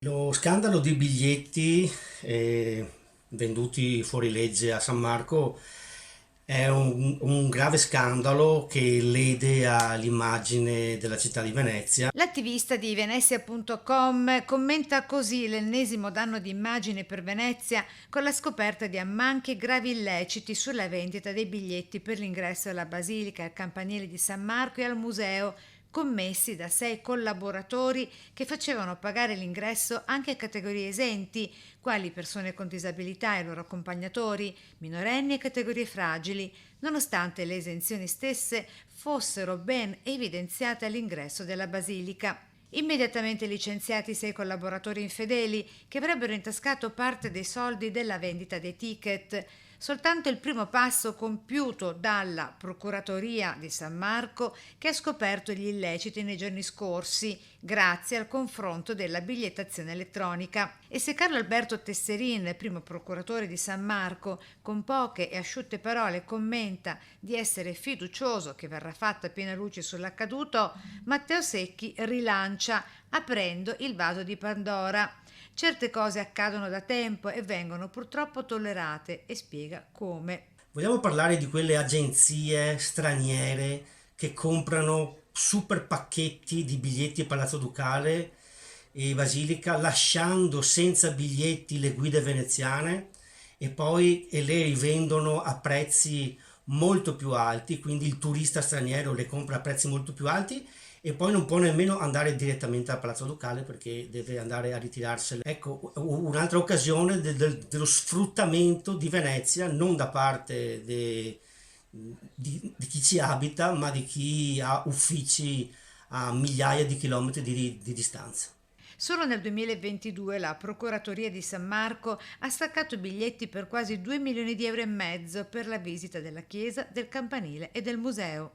Lo scandalo dei biglietti venduti fuori legge a San Marco è un grave scandalo che lede all'immagine della città di Venezia. L'attivista di Venezia.com commenta così l'ennesimo danno di immagine per Venezia con la scoperta di ammanchi e gravi illeciti sulla vendita dei biglietti per l'ingresso alla Basilica, al Campanile di San Marco e al museo, commessi da 6 collaboratori che facevano pagare l'ingresso anche a categorie esenti, quali persone con disabilità e i loro accompagnatori, minorenni e categorie fragili, nonostante le esenzioni stesse fossero ben evidenziate all'ingresso della Basilica. Immediatamente licenziati 6 collaboratori infedeli che avrebbero intascato parte dei soldi della vendita dei ticket. Soltanto il primo passo compiuto dalla Procuratoria di San Marco, che ha scoperto gli illeciti nei giorni scorsi grazie al confronto della bigliettazione elettronica. E se Carlo Alberto Tesserin, primo procuratore di San Marco, con poche e asciutte parole commenta di essere fiducioso che verrà fatta piena luce sull'accaduto, Matteo Secchi rilancia aprendo il vaso di Pandora. Certe cose accadono da tempo e vengono purtroppo tollerate e spiega come. Vogliamo parlare di quelle agenzie straniere che comprano super pacchetti di biglietti a Palazzo Ducale e Basilica, lasciando senza biglietti le guide veneziane e le rivendono a prezzi molto più alti, quindi il turista straniero le compra a prezzi molto più alti e poi non può nemmeno andare direttamente al Palazzo Ducale perché deve andare a ritirarsele. Ecco, un'altra occasione dello sfruttamento di Venezia, non da parte di chi ci abita, ma di chi ha uffici a migliaia di chilometri di distanza. Solo nel 2022 la Procuratoria di San Marco ha staccato biglietti per quasi 2 milioni di euro e mezzo per la visita della chiesa, del campanile e del museo.